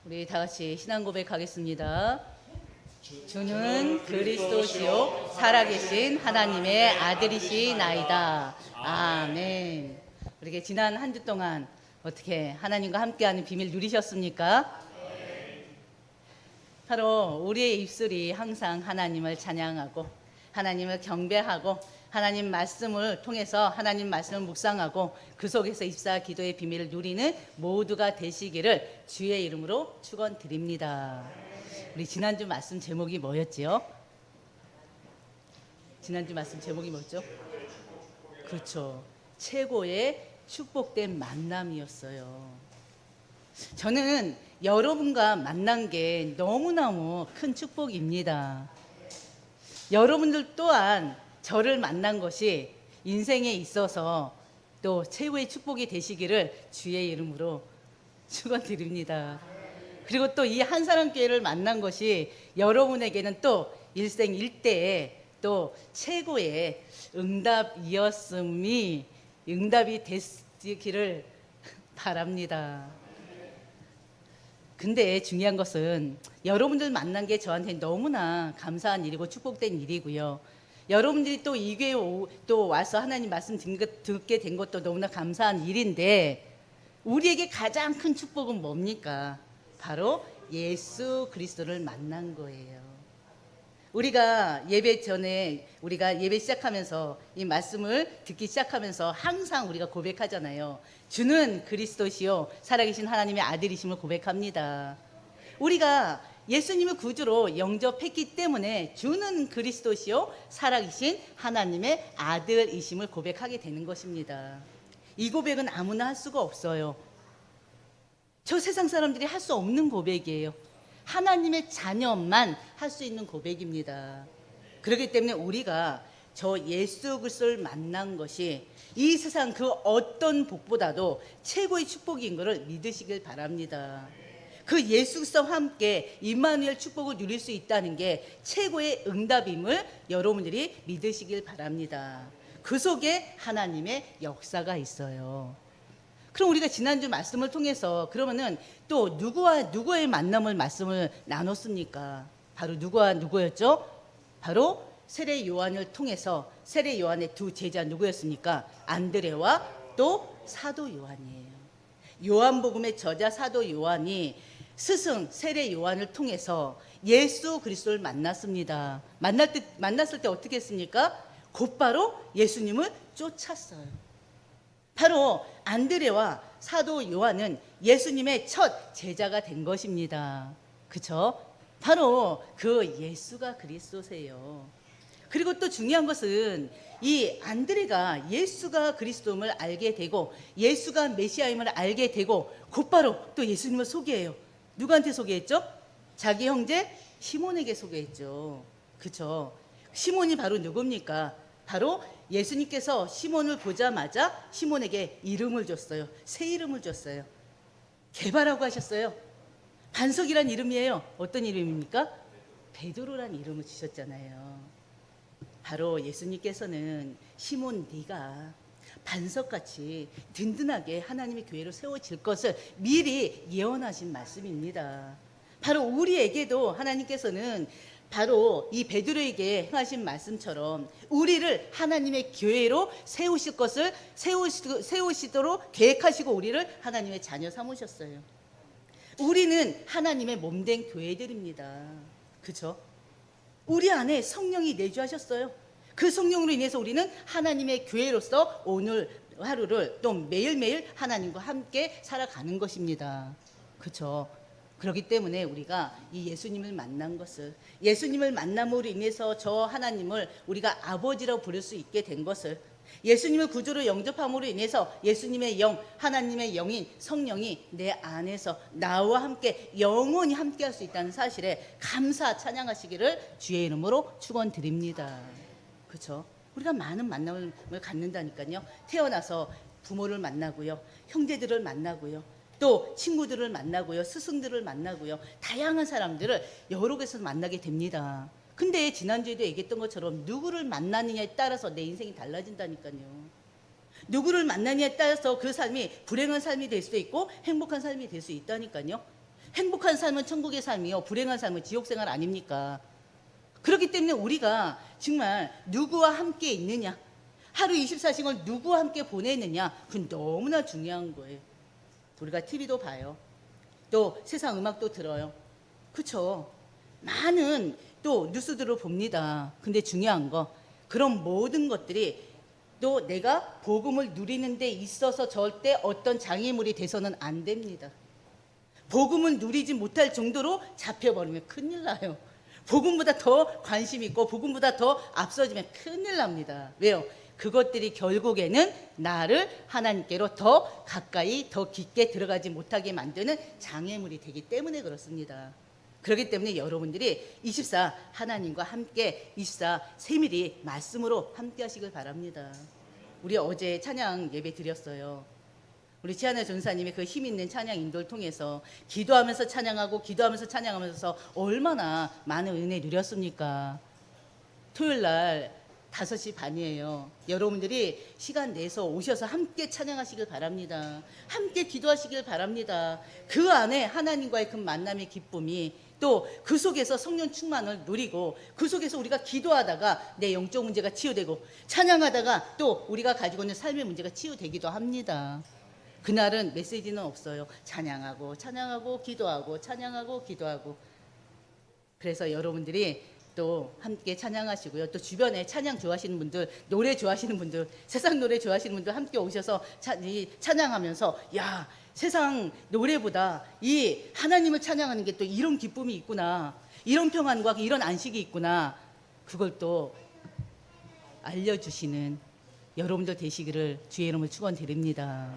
우리 다 같이 신앙 고백하겠습니다. 주는 그리스도시요 살아계신 하나님의 아들이시나이다. 아멘. 우리 지난 한 주 동안 어떻게 하나님과 함께하는 비밀 누리셨습니까? 바로 우리의 입술이 항상 하나님을 찬양하고 하나님을 경배하고 하나님 말씀을 통해서 하나님 말씀을 묵상하고 그 속에서 입사 기도의 비밀을 누리는 모두가 되시기를 주의 이름으로 축원드립니다. 우리 지난주 말씀 제목이 뭐였지요? 지난주 말씀 제목이 뭐였죠? 그렇죠. 최고의 축복된 만남이었어요. 저는 여러분과 만난 게 너무너무 큰 축복입니다. 여러분들 또한 저를 만난 것이 인생에 있어서 또 최고의 축복이 되시기를 주의 이름으로 축원드립니다. 그리고 또 이 한사람교회를 만난 것이 여러분에게는 또 일생일대의 또 최고의 응답이 되시기를 바랍니다. 근데 중요한 것은 여러분들 만난 게 저한테 너무나 감사한 일이고 축복된 일이고요. 여러분들이 또 이 교회에 또 와서 하나님 말씀 듣게 된 것도 너무나 감사한 일인데 우리에게 가장 큰 축복은 뭡니까? 바로 예수 그리스도를 만난 거예요. 우리가 예배 전에 우리가 예배 시작하면서 이 말씀을 듣기 시작하면서 항상 우리가 고백하잖아요. 주는 그리스도시요 살아계신 하나님의 아들이심을 고백합니다. 우리가 예수님을 구주로 영접했기 때문에 주는 그리스도시요 살아계신 하나님의 아들이심을 고백하게 되는 것입니다. 이 고백은 아무나 할 수가 없어요. 저 세상 사람들이 할 수 없는 고백이에요. 하나님의 자녀만 할 수 있는 고백입니다. 그렇기 때문에 우리가 저 예수 그리스도를 만난 것이 이 세상 그 어떤 복보다도 최고의 축복인 것을 믿으시길 바랍니다. 그 예수 그리스도와 함께 임마누엘 축복을 누릴 수 있다는 게 최고의 응답임을 여러분들이 믿으시길 바랍니다. 그 속에 하나님의 역사가 있어요. 그럼 우리가 지난주 말씀을 통해서 그러면은 또 누구와 누구의 만남을 말씀을 나눴습니까? 바로 누구와 누구였죠? 바로 세례 요한을 통해서 세례 요한의 두 제자 누구였습니까? 안드레와 또 사도 요한이에요. 요한복음의 저자 사도 요한이 스승 세례 요한을 통해서 예수 그리스도를 만났습니다. 만났을 때 어떻게 했습니까? 곧바로 예수님을 쫓았어요. 바로 안드레와 사도 요한은 예수님의 첫 제자가 된 것입니다. 그렇죠? 바로 그 예수가 그리스도세요. 그리고 또 중요한 것은 이 안드레가 예수가 그리스도임을 알게 되고 예수가 메시아임을 알게 되고 곧바로 또 예수님을 소개해요. 누구한테 소개했죠? 자기 형제 시몬에게 소개했죠. 그렇죠? 시몬이 바로 누굽니까? 바로 예수님께서 시몬을 보자마자 시몬에게 이름을 줬어요. 새 이름을 줬어요. 개바라고 하셨어요. 반석이란 이름이에요. 어떤 이름입니까? 베드로란 이름을 주셨잖아요. 바로 예수님께서는 시몬 네가 반석같이 든든하게 하나님의 교회로 세워질 것을 미리 예언하신 말씀입니다. 바로 우리에게도 하나님께서는 바로 이 베드로에게 행하신 말씀처럼 우리를 하나님의 교회로 세우실 것을 세우시도록 계획하시고 우리를 하나님의 자녀 삼으셨어요. 우리는 하나님의 몸된 교회들입니다. 그렇죠? 우리 안에 성령이 내주하셨어요. 그 성령으로 인해서 우리는 하나님의 교회로서 오늘 하루를 또 매일매일 하나님과 함께 살아가는 것입니다. 그렇죠? 그렇기 때문에 우리가 이 예수님을 만난 것을 예수님을 만남으로 인해서 저 하나님을 우리가 아버지라고 부를 수 있게 된 것을 예수님을 구주로 영접함으로 인해서 예수님의 영 하나님의 영인 성령이 내 안에서 나와 함께 영원히 함께 할 수 있다는 사실에 감사 찬양하시기를 주의 이름으로 축원드립니다. 그렇죠? 우리가 많은 만남을 갖는다니까요. 태어나서 부모를 만나고요. 형제들을 만나고요. 또 친구들을 만나고요. 스승들을 만나고요. 다양한 사람들을 여러 곳에서 만나게 됩니다. 근데 지난주에도 얘기했던 것처럼 누구를 만나느냐에 따라서 내 인생이 달라진다니까요. 누구를 만나느냐에 따라서 그 삶이 불행한 삶이 될 수도 있고 행복한 삶이 될 수 있다니까요. 행복한 삶은 천국의 삶이요, 불행한 삶은 지옥 생활 아닙니까? 그렇기 때문에 우리가 정말 누구와 함께 있느냐, 하루 24시간 누구와 함께 보내느냐, 그건 너무나 중요한 거예요. 우리가 TV도 봐요. 또 세상 음악도 들어요. 그렇죠? 많은 또 뉴스들을 봅니다. 근데 중요한 거, 그런 모든 것들이 또 내가 복음을 누리는 데 있어서 절대 어떤 장애물이 돼서는 안 됩니다. 복음을 누리지 못할 정도로 잡혀버리면 큰일 나요. 복음보다 더 관심 있고 복음보다 더 앞서지면 큰일 납니다. 왜요? 그것들이 결국에는 나를 하나님께로 더 가까이 더 깊게 들어가지 못하게 만드는 장애물이 되기 때문에 그렇습니다. 그렇기 때문에 여러분들이 24 하나님과 함께 24 세밀히 말씀으로 함께 하시길 바랍니다. 우리 어제 찬양 예배 드렸어요. 우리 지하나 전사님의 그 힘 있는 찬양 인도를 통해서 기도하면서 찬양하고 기도하면서 찬양하면서 얼마나 많은 은혜 누렸습니까? 토요일 날 5시 반이에요. 여러분들이 시간 내서 오셔서 함께 찬양하시길 바랍니다. 함께 기도하시길 바랍니다. 그 안에 하나님과의 그 만남의 기쁨이, 또 그 속에서 성령 충만을 누리고, 그 속에서 우리가 기도하다가 내 영적 문제가 치유되고, 찬양하다가 또 우리가 가지고 있는 삶의 문제가 치유되기도 합니다. 그날은 메시지는 없어요. 찬양하고 찬양하고 기도하고 찬양하고 기도하고. 그래서 여러분들이 또 함께 찬양하시고요. 또 주변에 찬양 좋아하시는 분들, 노래 좋아하시는 분들, 세상 노래 좋아하시는 분들 함께 오셔서 찬양하면서, 야, 세상 노래보다 이 하나님을 찬양하는 게 또 이런 기쁨이 있구나, 이런 평안과 이런 안식이 있구나, 그걸 또 알려주시는 여러분들 되시기를 주의 이름으로 축원드립니다.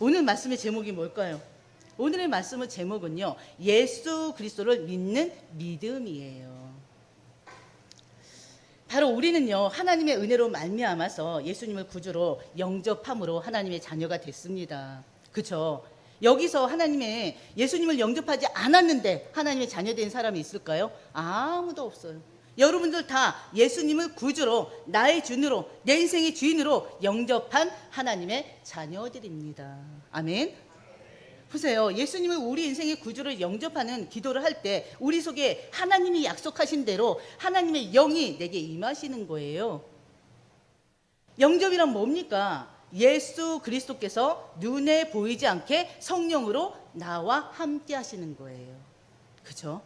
오늘 말씀의 제목이 뭘까요? 오늘의 말씀의 제목은요, 예수 그리스도를 믿는 믿음이에요. 바로 우리는요, 하나님의 은혜로 말미암아서 예수님을 구주로 영접함으로 하나님의 자녀가 됐습니다. 그렇죠? 여기서 하나님의 예수님을 영접하지 않았는데 하나님의 자녀 된 사람이 있을까요? 아무도 없어요. 여러분들 다 예수님을 구주로, 나의 주인으로, 내 인생의 주인으로 영접한 하나님의 자녀들입니다. 아멘. 보세요. 예수님을 우리 인생의 구주를 영접하는 기도를 할 때 우리 속에 하나님이 약속하신 대로 하나님의 영이 내게 임하시는 거예요. 영접이란 뭡니까? 예수 그리스도께서 눈에 보이지 않게 성령으로 나와 함께 하시는 거예요. 그렇죠?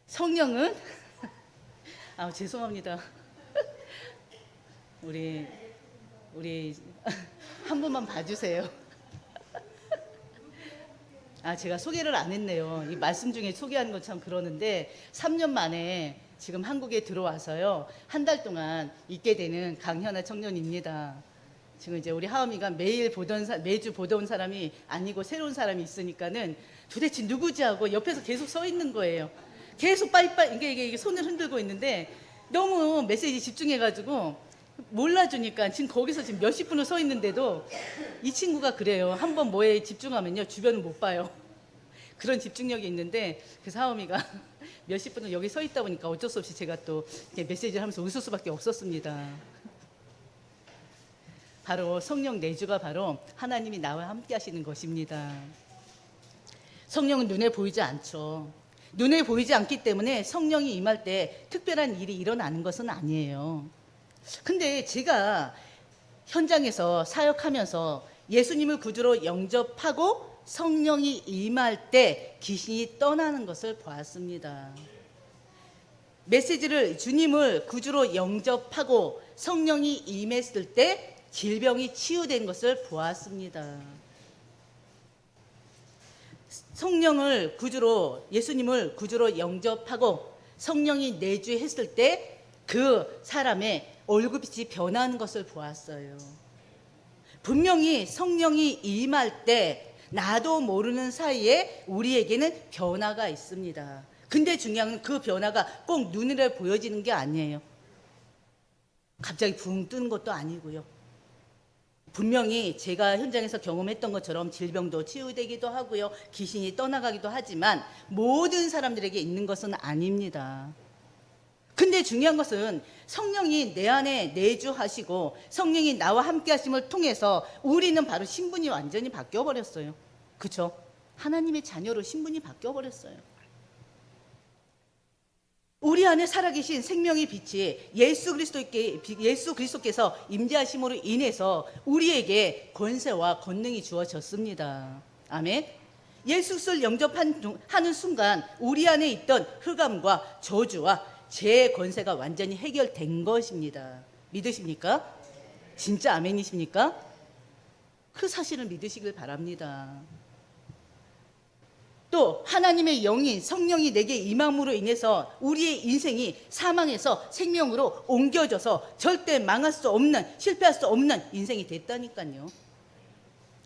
성령은 죄송합니다. 우리 한 번만 봐주세요. 제가 소개를 안 했네요. 이 말씀 중에 소개하는 건 참 그러는데 3년 만에 지금 한국에 들어와서요, 한 달 동안 있게 되는 강현아 청년입니다. 지금 이제 우리 하은이가 매주 보던 사람이 아니고 새로운 사람이 있으니까는 도대체 누구지 하고 옆에서 계속 서 있는 거예요. 계속 빠이빠이 이게 손을 흔들고 있는데 너무 메시지 집중해가지고 몰라주니까 지금 거기서 지금 몇십 분을 서 있는데도 이 친구가 그래요. 한번 뭐에 집중하면요, 주변을 못 봐요. 그런 집중력이 있는데 그 사오미가 몇십 분을 여기 서 있다 보니까 어쩔 수 없이 제가 또 메시지를 하면서 웃을 수밖에 없었습니다. 바로 성령 내주가 바로 하나님이 나와 함께 하시는 것입니다. 성령은 눈에 보이지 않죠. 눈에 보이지 않기 때문에 성령이 임할 때 특별한 일이 일어나는 것은 아니에요. 근데 제가 현장에서 사역하면서 예수님을 구주로 영접하고 성령이 임할 때 귀신이 떠나는 것을 보았습니다. 메시지를 주님을 구주로 영접하고 성령이 임했을 때 질병이 치유된 것을 보았습니다. 성령을 구주로, 예수님을 구주로 영접하고 성령이 내주했을 때 그 사람의 얼굴빛이 변하는 것을 보았어요. 분명히 성령이 임할 때 나도 모르는 사이에 우리에게는 변화가 있습니다. 근데 중요한 건 그 변화가 꼭 눈으로 보여지는 게 아니에요. 갑자기 붕 뜨는 것도 아니고요. 분명히 제가 현장에서 경험했던 것처럼 질병도 치유되기도 하고요, 귀신이 떠나가기도 하지만 모든 사람들에게 있는 것은 아닙니다. 근데 중요한 것은 성령이 내 안에 내주하시고 성령이 나와 함께 하심을 통해서 우리는 바로 신분이 완전히 바뀌어 버렸어요. 그렇죠? 하나님의 자녀로 신분이 바뀌어버렸어요. 우리 안에 살아계신 생명의 빛이 예수 그리스도께서 임재하심으로 인해서 우리에게 권세와 권능이 주어졌습니다. 아멘. 예수를 영접하는 순간 우리 안에 있던 흑암과 저주와 죄의 권세가 완전히 해결된 것입니다. 믿으십니까? 진짜 아멘이십니까? 그 사실을 믿으시길 바랍니다. 또 하나님의 영인 성령이 내게 임함으로 인해서 우리의 인생이 사망에서 생명으로 옮겨져서 절대 망할 수 없는, 실패할 수 없는 인생이 됐다니까요.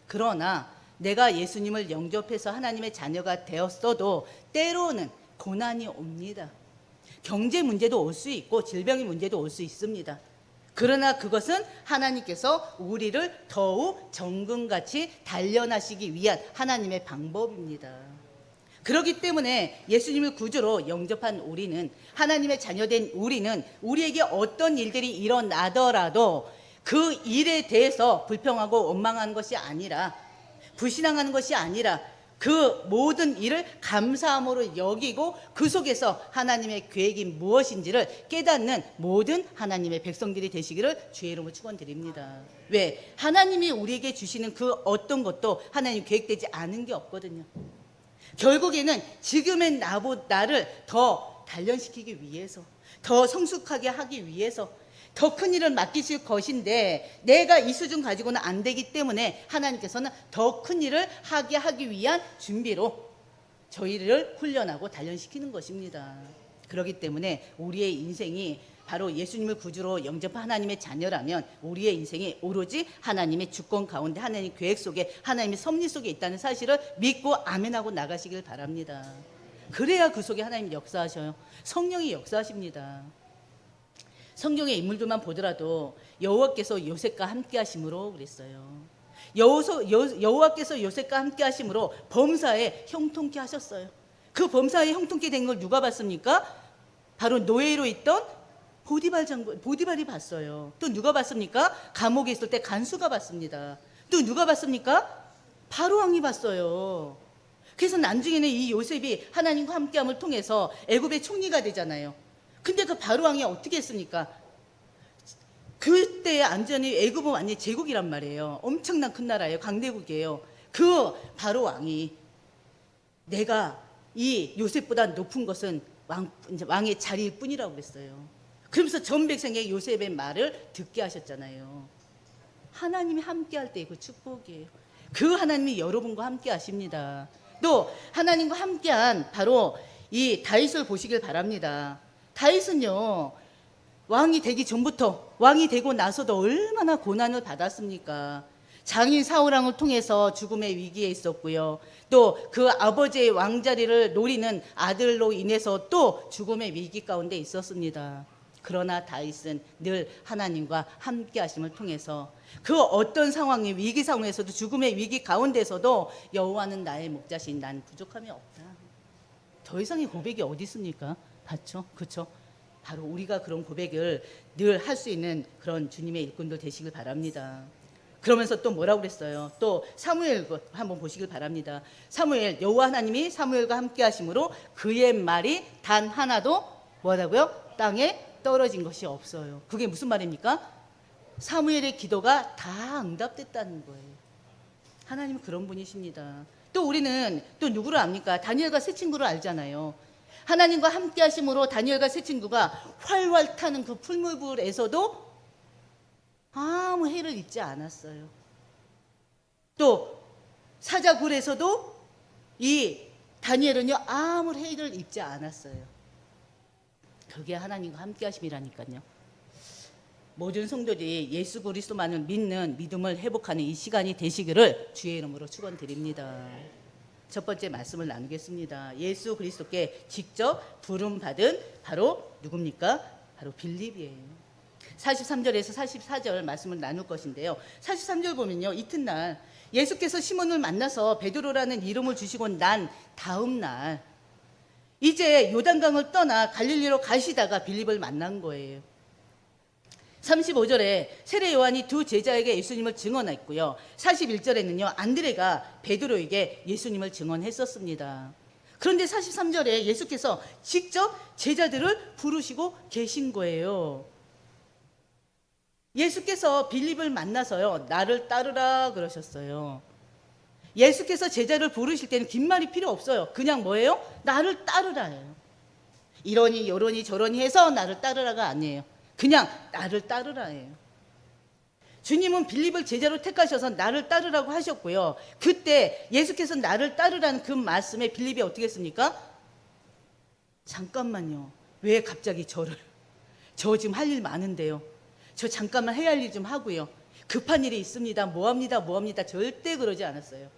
그러나 내가 예수님을 영접해서 하나님의 자녀가 되었어도 때로는 고난이 옵니다. 경제 문제도 올 수 있고 질병의 문제도 올 수 있습니다. 그러나 그것은 하나님께서 우리를 더욱 정금같이 단련하시기 위한 하나님의 방법입니다. 그렇기 때문에 예수님을 구주로 영접한 우리는, 하나님의 자녀된 우리는 우리에게 어떤 일들이 일어나더라도 그 일에 대해서 불평하고 원망하는 것이 아니라, 불신앙하는 것이 아니라 그 모든 일을 감사함으로 여기고 그 속에서 하나님의 계획이 무엇인지를 깨닫는 모든 하나님의 백성들이 되시기를 주의 이름으로 축원드립니다. 왜? 하나님이 우리에게 주시는 그 어떤 것도 하나님 계획되지 않은 게 없거든요. 결국에는 지금의 나를 더 단련시키기 위해서, 더 성숙하게 하기 위해서 더 큰 일을 맡기실 것인데, 내가 이 수준 가지고는 안 되기 때문에 하나님께서는 더 큰 일을 하기 위한 준비로 저희를 훈련하고 단련시키는 것입니다. 그렇기 때문에 우리의 인생이 바로 예수님을 구주로 영접한 하나님의 자녀라면 우리의 인생이 오로지 하나님의 주권 가운데, 하나님의 계획 속에, 하나님의 섭리 속에 있다는 사실을 믿고 아멘하고 나가시길 바랍니다. 그래야 그 속에 하나님이 역사하셔요. 성령이 역사하십니다. 성경의 인물들만 보더라도 여호와께서 요셉과 함께 하심으로 그랬어요. 여호와께서 요셉과 함께 하심으로 범사에 형통케 하셨어요. 그 범사에 형통케 된 걸 누가 봤습니까? 바로 노예로 있던 보디발이 봤어요. 또 누가 봤습니까? 감옥에 있을 때 간수가 봤습니다. 또 누가 봤습니까? 바로왕이 봤어요. 그래서 나중에는 이 요셉이 하나님과 함께함을 통해서 애굽의 총리가 되잖아요. 근데 그 바로왕이 어떻게 했습니까? 그때 완전히 애굽은 완전히 제국이란 말이에요. 엄청난 큰 나라예요. 강대국이에요. 그 바로왕이 내가 이 요셉보다 높은 것은 왕의 자리일 뿐이라고 그랬어요. 그러면서 전 백성에게 요셉의 말을 듣게 하셨잖아요. 하나님이 함께 할 때 그 축복이에요. 그 하나님이 여러분과 함께 하십니다. 또 하나님과 함께한 바로 이 다윗을 보시길 바랍니다. 다윗은요, 왕이 되기 전부터, 왕이 되고 나서도 얼마나 고난을 받았습니까? 장인 사울왕을 통해서 죽음의 위기에 있었고요. 또 그 아버지의 왕자리를 노리는 아들로 인해서 또 죽음의 위기 가운데 있었습니다. 그러나 다윗은 늘 하나님과 함께 하심을 통해서 그 어떤 상황의 위기 상황에서도, 죽음의 위기 가운데서도 여호와는 나의 목자신, 난 부족함이 없다. 더 이상의 고백이 어디 있습니까? 봤죠? 그렇죠? 바로 우리가 그런 고백을 늘 할 수 있는 그런 주님의 일꾼들 되시길 바랍니다. 그러면서 또 뭐라고 그랬어요? 또 사무엘 한번 보시길 바랍니다. 사무엘, 여호와 하나님이 사무엘과 함께 하심으로 그의 말이 단 하나도 뭐라고요? 땅에 떨어진 것이 없어요. 그게 무슨 말입니까? 사무엘의 기도가 다 응답됐다는 거예요. 하나님은 그런 분이십니다. 또 우리는 또 누구를 압니까? 다니엘과 세 친구를 알잖아요. 하나님과 함께 하심으로 다니엘과 세 친구가 활활 타는 그 풀무불에서도 아무 해를 입지 않았어요. 또 사자굴에서도 이 다니엘은요, 아무 해를 입지 않았어요. 그게 하나님과 함께 하심이라니까요. 모든 성도들이 예수 그리스도만을 믿는 믿음을 회복하는 이 시간이 되시기를 주의 이름으로 축원드립니다. 첫 번째 말씀을 나누겠습니다. 예수 그리스도께 직접 부름받은 바로 누굽니까? 바로 빌립이에요. 43절에서 44절 말씀을 나눌 것인데요. 43절 보면요, 이튿날 예수께서 시몬을 만나서 베드로라는 이름을 주시고 난 다음 날 이제 요단강을 떠나 갈릴리로 가시다가 빌립을 만난 거예요. 35절에 세례 요한이 두 제자에게 예수님을 증언했고요. 41절에는요. 안드레가 베드로에게 예수님을 증언했었습니다. 그런데 43절에 예수께서 직접 제자들을 부르시고 계신 거예요. 예수께서 빌립을 만나서요. 나를 따르라 그러셨어요. 예수께서 제자를 부르실 때는 긴 말이 필요 없어요. 그냥 뭐예요? 나를 따르라예요. 이러니 저러니 저러니 해서 나를 따르라가 아니에요. 그냥 나를 따르라예요. 주님은 빌립을 제자로 택하셔서 나를 따르라고 하셨고요. 그때 예수께서 나를 따르라는 그 말씀에 빌립이 어떻게 했습니까? 잠깐만요. 왜 갑자기 저를? 저 지금 할 일 많은데요. 저 잠깐만 해야 할 일 좀 하고요. 급한 일이 있습니다. 뭐합니다. 절대 그러지 않았어요.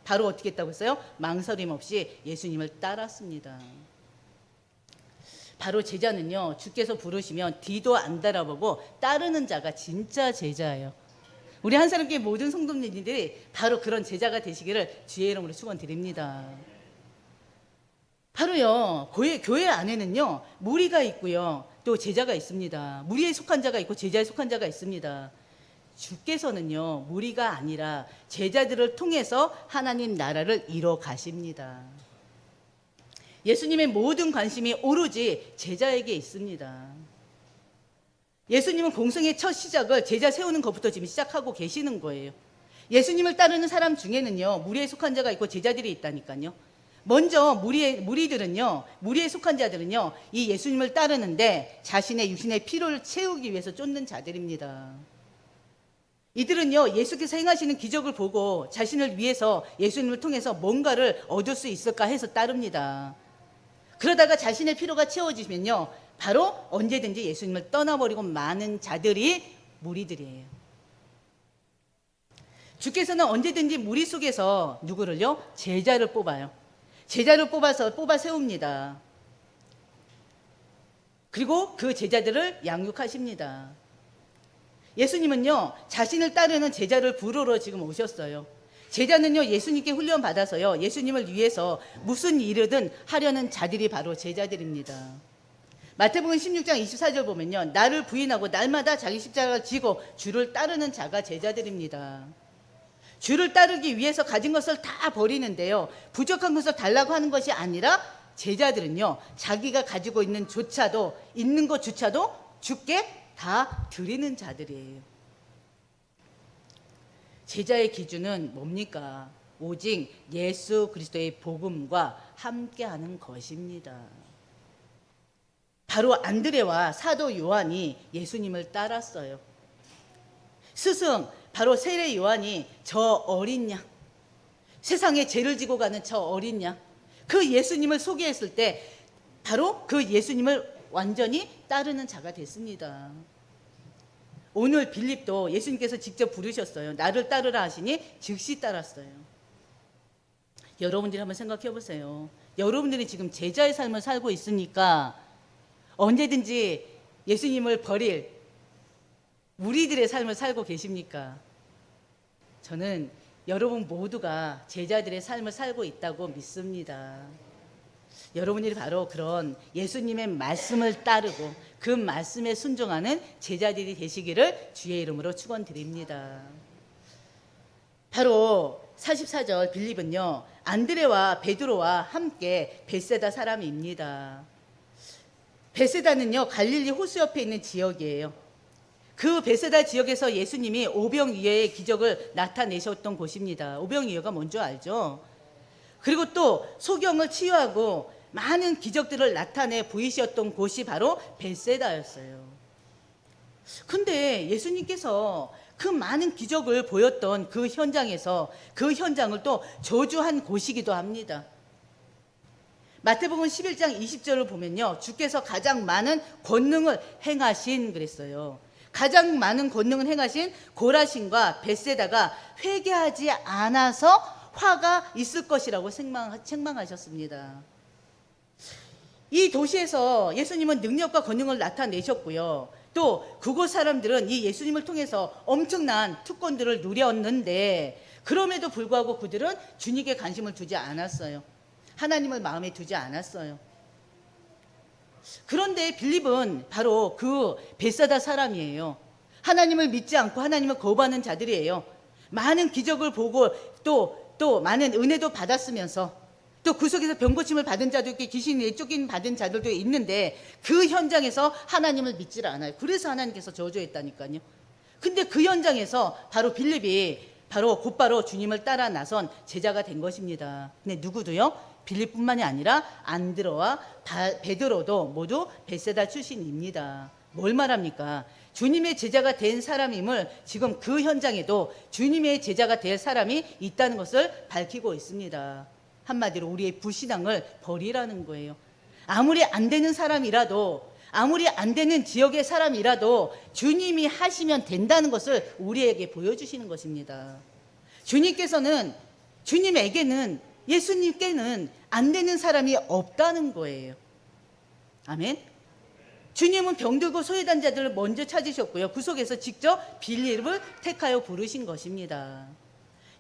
바로 어떻게 했다고 했어요? 망설임 없이 예수님을 따랐습니다. 바로 제자는요. 주께서 부르시면 뒤도 안 돌아보고 따르는 자가 진짜 제자예요. 우리 한사람교회 모든 성도님들이 바로 그런 제자가 되시기를 주의 이름으로 축원드립니다. 바로요. 교회 안에는요. 무리가 있고요. 또 제자가 있습니다. 무리에 속한 자가 있고 제자에 속한 자가 있습니다. 주께서는요. 무리가 아니라 제자들을 통해서 하나님 나라를 이뤄 가십니다. 예수님의 모든 관심이 오로지 제자에게 있습니다. 예수님은 공생의 첫 시작을 제자 세우는 것부터 지금 시작하고 계시는 거예요. 예수님을 따르는 사람 중에는요. 무리에 속한 자가 있고 제자들이 있다니까요. 먼저 무리에 속한 자들은요. 이 예수님을 따르는데 자신의 육신의 필요를 채우기 위해서 쫓는 자들입니다. 이들은요. 예수께서 행하시는 기적을 보고 자신을 위해서 예수님을 통해서 뭔가를 얻을 수 있을까 해서 따릅니다. 그러다가 자신의 필요가 채워지면요. 바로 언제든지 예수님을 떠나버리고 많은 자들이 무리들이에요. 주께서는 언제든지 무리 속에서 누구를요? 제자를 뽑아요. 제자를 뽑아 세웁니다. 그리고 그 제자들을 양육하십니다. 예수님은요. 자신을 따르는 제자를 부르러 지금 오셨어요. 제자는요. 예수님께 훈련 받아서요. 예수님을 위해서 무슨 일이든 하려는 자들이 바로 제자들입니다. 마태복음 16장 24절 보면요. 나를 부인하고 날마다 자기 십자가를 지고 주를 따르는 자가 제자들입니다. 주를 따르기 위해서 가진 것을 다 버리는데요. 부족한 것을 달라고 하는 것이 아니라 제자들은요. 자기가 가지고 있는 것조차도 주께 다 드리는 자들이에요. 제자의 기준은 뭡니까? 오직 예수 그리스도의 복음과 함께하는 것입니다. 바로 안드레와 사도 요한이 예수님을 따랐어요. 스승, 바로 세례 요한이 저 어린 양, 세상에 죄를 지고 가는 저 어린 양, 그 예수님을 소개했을 때 바로 그 예수님을 완전히 따르는 자가 됐습니다. 오늘 빌립도 예수님께서 직접 부르셨어요. 나를 따르라 하시니 즉시 따랐어요. 여러분들이 한번 생각해 보세요. 여러분들이 지금 제자의 삶을 살고 있으니까 언제든지 예수님을 버릴 무리들의 삶을 살고 계십니까? 저는 여러분 모두가 제자들의 삶을 살고 있다고 믿습니다. 여러분들이 바로 그런 예수님의 말씀을 따르고 그 말씀에 순종하는 제자들이 되시기를 주의 이름으로 축원드립니다. 바로 44절 빌립은요. 안드레와 베드로와 함께 벳세다 사람입니다. 벳세다는요. 갈릴리 호수 옆에 있는 지역이에요. 그 벳세다 지역에서 예수님이 오병이어의 기적을 나타내셨던 곳입니다. 오병이어가 뭔지 알죠? 그리고 또 소경을 치유하고 많은 기적들을 나타내 보이셨던 곳이 바로 벳세다였어요. 근데 예수님께서 그 많은 기적을 보였던 그 현장에서 그 현장을 또 저주한 곳이기도 합니다. 마태복음 11장 20절을 보면요. 주께서 가장 많은 권능을 행하신 그랬어요. 가장 많은 권능을 행하신 고라신과 벳세다가 회개하지 않아서 화가 있을 것이라고 책망하셨습니다. 이 도시에서 예수님은 능력과 권능을 나타내셨고요. 또 그곳 사람들은 이 예수님을 통해서 엄청난 특권들을 누렸는데 그럼에도 불구하고 그들은 주님께 관심을 두지 않았어요. 하나님을 마음에 두지 않았어요. 그런데 빌립은 바로 그 벳사다 사람이에요. 하나님을 믿지 않고 하나님을 거부하는 자들이에요. 많은 기적을 보고 또 많은 은혜도 받았으면서 또 그 속에서 병고침을 받은 자도 있고 귀신에 쫓긴 받은 자들도 있는데 그 현장에서 하나님을 믿지를 않아요. 그래서 하나님께서 저주했다니까요. 근데 그 현장에서 바로 빌립이 곧바로 주님을 따라 나선 제자가 된 것입니다. 근데 누구도요? 빌립뿐만이 아니라 안드로와 베드로도 모두 벳세다 출신입니다. 뭘 말합니까? 주님의 제자가 된 사람임을 지금 그 현장에도 주님의 제자가 될 사람이 있다는 것을 밝히고 있습니다. 한마디로 우리의 불신앙을 버리라는 거예요. 아무리 안 되는 사람이라도, 아무리 안 되는 지역의 사람이라도 주님이 하시면 된다는 것을 우리에게 보여주시는 것입니다. 주님에게는, 예수님께는 안 되는 사람이 없다는 거예요. 아멘. 주님은 병들고 소외된 자들을 먼저 찾으셨고요. 그 속에서 직접 빌립을 택하여 부르신 것입니다.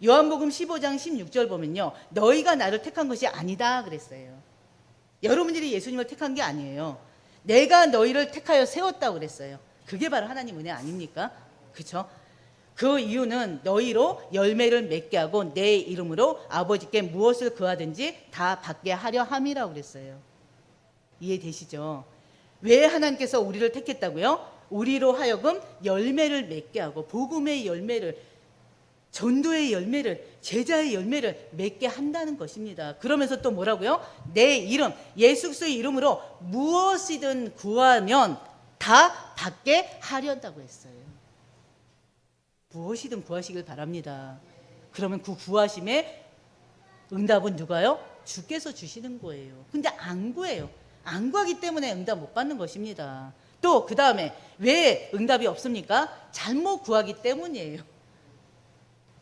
요한복음 15장 16절 보면요, 너희가 나를 택한 것이 아니다 그랬어요. 여러분들이 예수님을 택한 게 아니에요. 내가 너희를 택하여 세웠다고 그랬어요. 그게 바로 하나님 은혜 아닙니까? 그렇죠? 그 이유는 너희로 열매를 맺게 하고 내 이름으로 아버지께 무엇을 구하든지 다 받게 하려 함이라고 그랬어요. 이해되시죠? 왜 하나님께서 우리를 택했다고요? 우리로 하여금 열매를 맺게 하고 복음의 열매를, 전도의 열매를, 제자의 열매를 맺게 한다는 것입니다. 그러면서 또 뭐라고요? 내 이름, 예수 그리스도의 이름으로 무엇이든 구하면 다 받게 하려다고 했어요. 무엇이든 구하시길 바랍니다. 그러면 그 구하심의 응답은 누가요? 주께서 주시는 거예요. 근데 안 구해요. 안 구하기 때문에 응답 못 받는 것입니다. 또 그 다음에 왜 응답이 없습니까? 잘못 구하기 때문이에요.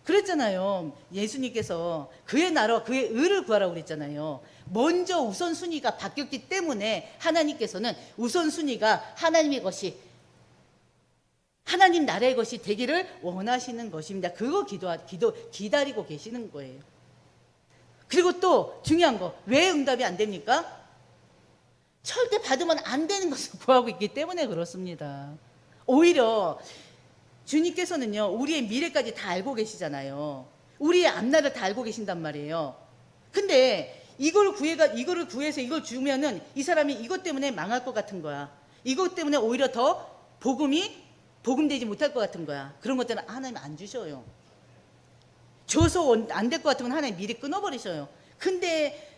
그랬잖아요. 예수님께서 그의 나라와 그의 의를 구하라고 그랬잖아요. 먼저 우선순위가 바뀌었기 때문에 하나님께서는 우선순위가 하나님의 것이, 하나님 나라의 것이 되기를 원하시는 것입니다. 그거 기다리고 계시는 거예요. 그리고 또 중요한 거, 왜 응답이 안 됩니까? 절대 받으면 안 되는 것을 구하고 있기 때문에 그렇습니다. 오히려 주님께서는요, 우리의 미래까지 다 알고 계시잖아요. 우리의 앞날을 다 알고 계신단 말이에요. 근데 이거를 구해서 이걸 주면은 이 사람이 이것 때문에 망할 것 같은 거야. 이것 때문에 오히려 더 복음되지 못할 것 같은 거야. 그런 것 때문에 하나님 안 주셔요. 줘서 안 될 것 같으면 하나님 미리 끊어버리셔요. 근데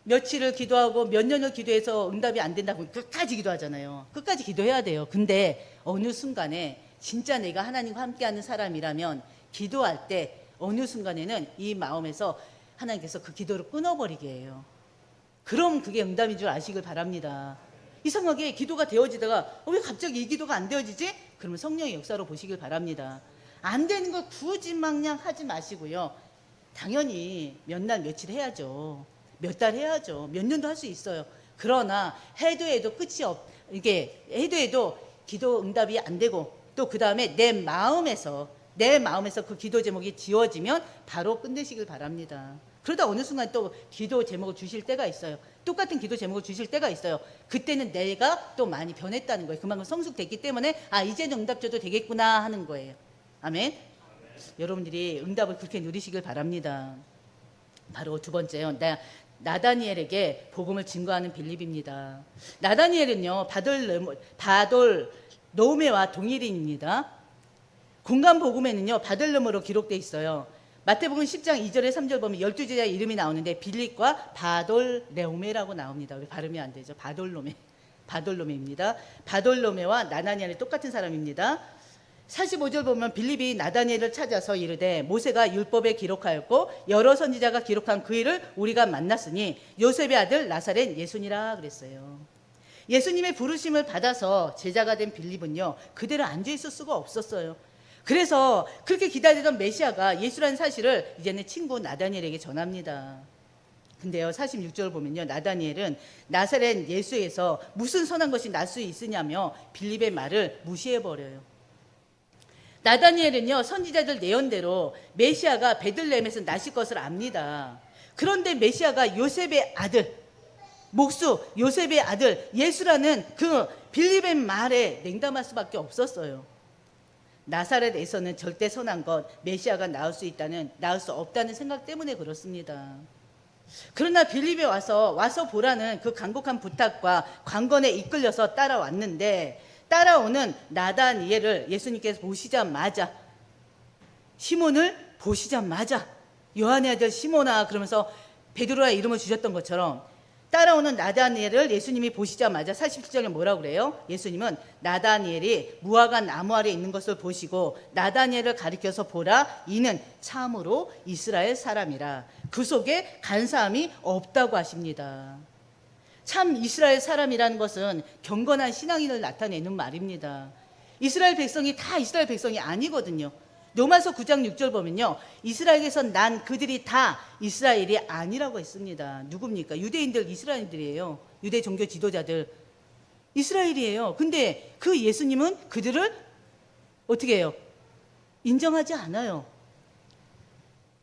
며칠을 기도하고 몇 년을 기도해서 응답이 안 된다고 끝까지 기도하잖아요. 끝까지 기도해야 돼요. 근데 어느 순간에 진짜 내가 하나님과 함께하는 사람이라면 기도할 때 어느 순간에는 이 마음에서 하나님께서 그 기도를 끊어버리게 해요. 그럼 그게 응답인 줄 아시길 바랍니다. 이상하게 기도가 되어지다가 왜 갑자기 이 기도가 안 되어지지? 그러면 성령의 역사로 보시길 바랍니다. 안 되는 걸 구지망냥 하지 마시고요. 당연히 몇 날 며칠 해야죠. 몇 달 해야죠. 몇 년도 할 수 있어요. 그러나 해도 끝이 이게 해도 기도 응답이 안 되고 또 그 다음에 내 마음에서 그 기도 제목이 지워지면 바로 끝내시길 바랍니다. 그러다 어느 순간 또 기도 제목을 주실 때가 있어요. 똑같은 기도 제목을 주실 때가 있어요. 그때는 내가 또 많이 변했다는 거예요. 그만큼 성숙됐기 때문에 이제는 응답 줘도 되겠구나 하는 거예요. 아멘. 여러분들이 응답을 그렇게 누리시길 바랍니다. 바로 두 번째요. 나다니엘에게 복음을 증거하는 빌립입니다. 나다니엘은요, 바돌로메와 동일인입니다. 공간 복음에는요, 바돌로메로 기록되어 있어요. 마태복음 10장 2절에 3절 보면 12제자의 이름이 나오는데 빌립과 바돌레오메라고 나옵니다. 왜 발음이 안 되죠? 바돌로메입니다. 바돌로메와 나다니엘이 똑같은 사람입니다. 45절 보면 빌립이 나다니엘을 찾아서 이르되 모세가 율법에 기록하였고 여러 선지자가 기록한 그 일을 우리가 만났으니 요셉의 아들 나사렛 예수니라 그랬어요. 예수님의 부르심을 받아서 제자가 된 빌립은요, 그대로 앉아있을 수가 없었어요. 그래서 그렇게 기다리던 메시아가 예수라는 사실을 이제는 친구 나다니엘에게 전합니다. 근데요, 46절을 보면요, 나다니엘은 나사렛 예수에서 무슨 선한 것이 날 수 있으냐며 빌립의 말을 무시해버려요. 나다니엘은요, 선지자들 예언대로 메시아가 베들레헴에서 나실 것을 압니다. 그런데 메시아가 요셉의 아들, 요셉의 아들 예수라는 그 빌립의 말에 냉담할 수밖에 없었어요. 나사렛에서는 절대 선한 것, 메시아가 나올 수 없다는 생각 때문에 그렇습니다. 그러나 빌립에 와서 보라는 그 간곡한 부탁과 관건에 이끌려서 따라왔는데, 따라오는 나다니엘을 예수님께서 보시자마자, 시몬을 보시자마자 요한의 아들 시몬아 그러면서 베드로의 이름을 주셨던 것처럼, 따라오는 나다니엘을 예수님이 보시자마자 47절에 뭐라고 그래요? 예수님은 나다니엘이 무화과 나무 아래 있는 것을 보시고 나다니엘을 가리켜서 보라, 이는 참으로 이스라엘 사람이라. 그 속에 간사함이 없다고 하십니다. 참 이스라엘 사람이라는 것은 경건한 신앙인을 나타내는 말입니다. 이스라엘 백성이 다 이스라엘 백성이 아니거든요. 로마서 9장 6절 보면요, 이스라엘에서 난 그들이 다 이스라엘이 아니라고 했습니다. 누굽니까? 유대인들, 이스라엘들이에요. 유대 종교 지도자들 이스라엘이에요. 근데 그 예수님은 그들을 어떻게 해요? 인정하지 않아요.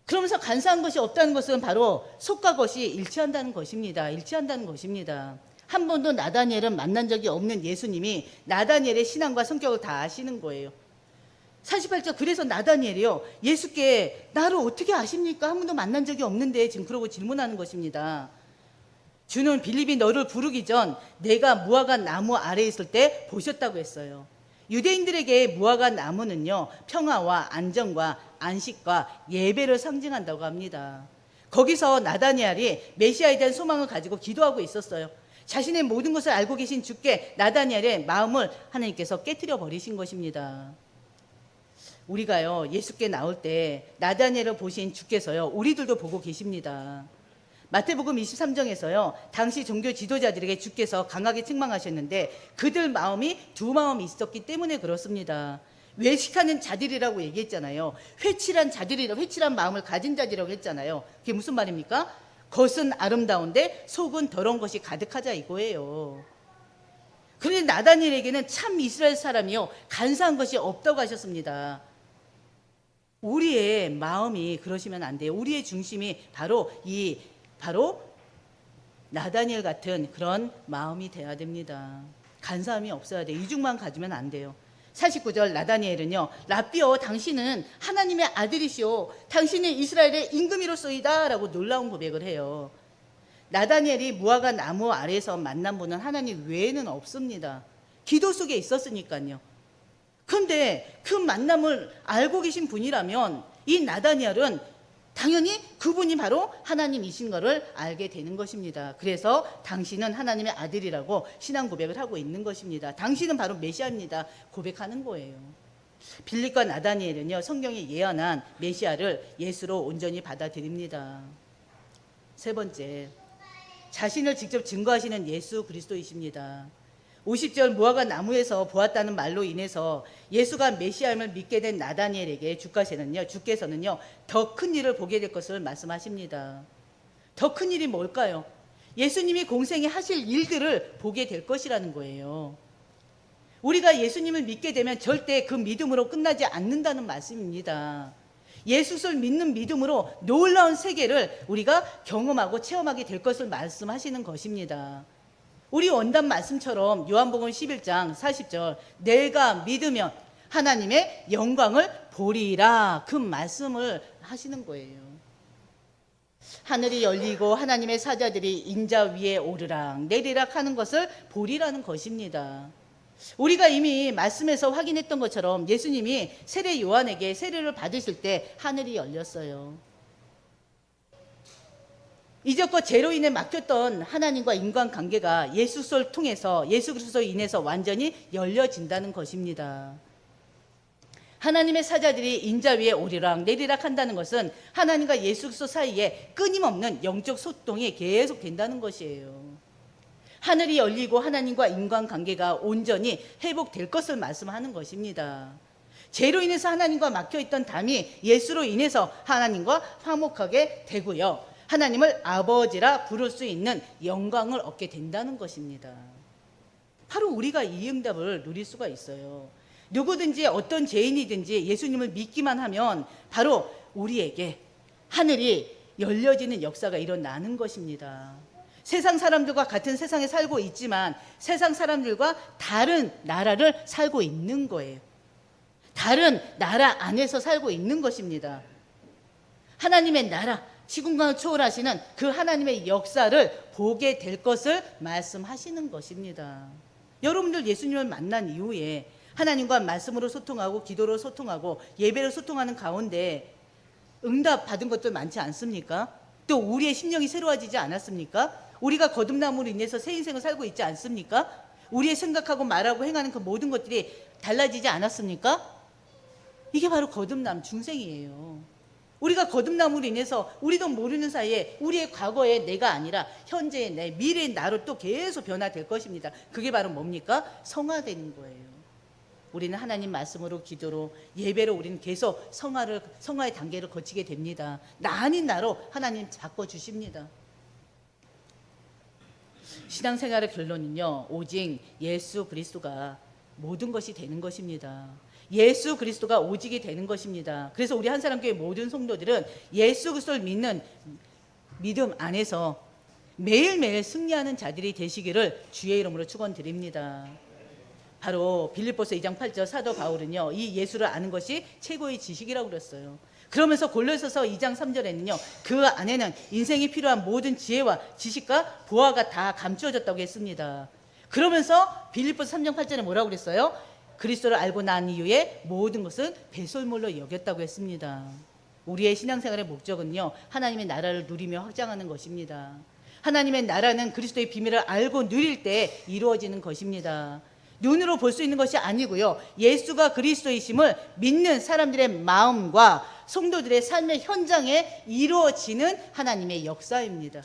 그러면서 간사한 것이 없다는 것은 바로 속과 것이 일치한다는 것입니다. 한 번도 나다니엘은 만난 적이 없는 예수님이 나다니엘의 신앙과 성격을 다 아시는 거예요. 48절, 그래서 나다니엘이요, 예수께 나를 어떻게 아십니까? 한 번도 만난 적이 없는데 지금 그러고 질문하는 것입니다. 주는 빌립이 너를 부르기 전 내가 무화과 나무 아래에 있을 때 보셨다고 했어요. 유대인들에게 무화과 나무는요, 평화와 안정과 안식과 예배를 상징한다고 합니다. 거기서 나다니엘이 메시아에 대한 소망을 가지고 기도하고 있었어요. 자신의 모든 것을 알고 계신 주께 나다니엘의 마음을 하나님께서 깨트려 버리신 것입니다. 우리가요, 예수께 나올 때 나다니엘을 보신 주께서요, 우리들도 보고 계십니다. 마태복음 23장에서요, 당시 종교 지도자들에게 주께서 강하게 책망하셨는데 그들 마음이 두 마음이 있었기 때문에 그렇습니다. 외식하는 자들이라고 얘기했잖아요. 회칠한 마음을 가진 자들이라고 했잖아요. 그게 무슨 말입니까? 겉은 아름다운데 속은 더러운 것이 가득하자 이거예요. 그런데 나다니엘에게는 참 이스라엘 사람이요, 간사한 것이 없다고 하셨습니다. 우리의 마음이 그러시면 안 돼요. 우리의 중심이 바로 나다니엘 같은 그런 마음이 돼야 됩니다. 간사함이 없어야 돼요. 이중만 가지면 안 돼요. 49절, 나다니엘은요, 라비여 당신은 하나님의 아들이시오, 당신은 이스라엘의 임금이로소이다 라고 놀라운 고백을 해요. 나다니엘이 무화과 나무 아래에서 만난 분은 하나님 외에는 없습니다. 기도 속에 있었으니까요. 그런데 그 만남을 알고 계신 분이라면 이 나다니엘은 당연히 그분이 바로 하나님이신 것을 알게 되는 것입니다. 그래서 당신은 하나님의 아들이라고 신앙 고백을 하고 있는 것입니다. 당신은 바로 메시아입니다. 고백하는 거예요. 빌립과 나다니엘은요, 성경이 예언한 메시아를 예수로 온전히 받아들입니다. 세 번째, 자신을 직접 증거하시는 예수 그리스도이십니다. 50절, 무화과 나무에서 보았다는 말로 인해서 예수가 메시아임을 믿게 된 나다니엘에게 주께서는요 더 큰 일을 보게 될 것을 말씀하십니다. 더 큰 일이 뭘까요? 예수님이 공생에 하실 일들을 보게 될 것이라는 거예요. 우리가 예수님을 믿게 되면 절대 그 믿음으로 끝나지 않는다는 말씀입니다. 예수를 믿는 믿음으로 놀라운 세계를 우리가 경험하고 체험하게 될 것을 말씀하시는 것입니다. 우리 원단 말씀처럼 요한복음 11장 40절, 내가 믿으면 하나님의 영광을 보리라, 그 말씀을 하시는 거예요. 하늘이 열리고 하나님의 사자들이 인자 위에 오르락 내리락 하는 것을 보리라는 것입니다. 우리가 이미 말씀에서 확인했던 것처럼 예수님이 세례 요한에게 세례를 받으실 때 하늘이 열렸어요. 이적과 죄로 인해 막혔던 하나님과 인간관계가 예수 그리스도로 인해서 완전히 열려진다는 것입니다. 하나님의 사자들이 인자 위에 오르락 내리락 한다는 것은 하나님과 예수 그리스도 사이에 끊임없는 영적 소통이 계속 된다는 것이에요. 하늘이 열리고 하나님과 인간관계가 온전히 회복될 것을 말씀하는 것입니다. 죄로 인해서 하나님과 막혀있던 담이 예수로 인해서 하나님과 화목하게 되고요, 하나님을 아버지라 부를 수 있는 영광을 얻게 된다는 것입니다. 바로 우리가 이 응답을 누릴 수가 있어요. 누구든지 어떤 죄인이든지 예수님을 믿기만 하면 바로 우리에게 하늘이 열려지는 역사가 일어나는 것입니다. 세상 사람들과 같은 세상에 살고 있지만 세상 사람들과 다른 나라를 살고 있는 거예요. 다른 나라 안에서 살고 있는 것입니다. 하나님의 나라, 시공간을 초월하시는 그 하나님의 역사를 보게 될 것을 말씀하시는 것입니다. 여러분들 예수님을 만난 이후에 하나님과 말씀으로 소통하고 기도로 소통하고 예배로 소통하는 가운데 응답 받은 것들 많지 않습니까? 또 우리의 심령이 새로워지지 않았습니까? 우리가 거듭남으로 인해서 새 인생을 살고 있지 않습니까? 우리의 생각하고 말하고 행하는 그 모든 것들이 달라지지 않았습니까? 이게 바로 거듭남 중생이에요. 우리가 거듭남으로 인해서 우리도 모르는 사이에 우리의 과거의 내가 아니라 현재의 내, 미래의 나로 또 계속 변화될 것입니다. 그게 바로 뭡니까? 성화되는 거예요. 우리는 하나님 말씀으로 기도로 예배로 우리는 계속 성화의 단계를 거치게 됩니다. 나 아닌 나로 하나님 바꿔주십니다. 신앙생활의 결론은요, 오직 예수 그리스도가 모든 것이 되는 것입니다. 예수 그리스도가 오직이 되는 것입니다. 그래서 우리 한사람교회 모든 성도들은 예수 그리스도를 믿는 믿음 안에서 매일매일 승리하는 자들이 되시기를 주의 이름으로 축원드립니다. 바로 빌립보서 2장 8절 사도 바울은요, 이 예수를 아는 것이 최고의 지식이라고 그랬어요. 그러면서 골로새서 2장 3절에는요, 그 안에는 인생이 필요한 모든 지혜와 지식과 보화가 다 감추어졌다고 했습니다. 그러면서 빌립보서 3장 8절에 뭐라고 그랬어요? 그리스도를 알고 난 이후에 모든 것은 배설물로 여겼다고 했습니다. 우리의 신앙생활의 목적은요, 하나님의 나라를 누리며 확장하는 것입니다. 하나님의 나라는 그리스도의 비밀을 알고 누릴 때 이루어지는 것입니다. 눈으로 볼 수 있는 것이 아니고요, 예수가 그리스도이심을 믿는 사람들의 마음과 성도들의 삶의 현장에 이루어지는 하나님의 역사입니다.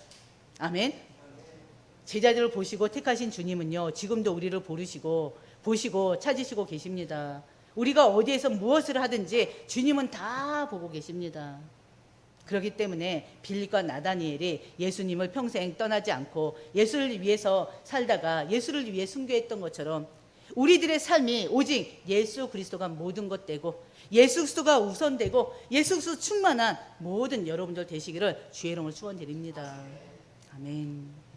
아멘. 제자들을 보시고 택하신 주님은요, 지금도 우리를 보시고 찾으시고 계십니다. 우리가 어디에서 무엇을 하든지 주님은 다 보고 계십니다. 그렇기 때문에 빌립과 나다니엘이 예수님을 평생 떠나지 않고 예수를 위해서 살다가 예수를 위해 순교했던 것처럼 우리들의 삶이 오직 예수 그리스도가 모든 것 되고 예수 그리스도가 우선되고 예수 그리스도 충만한 모든 여러분들 되시기를 주의 이름으로 축원드립니다. 아멘.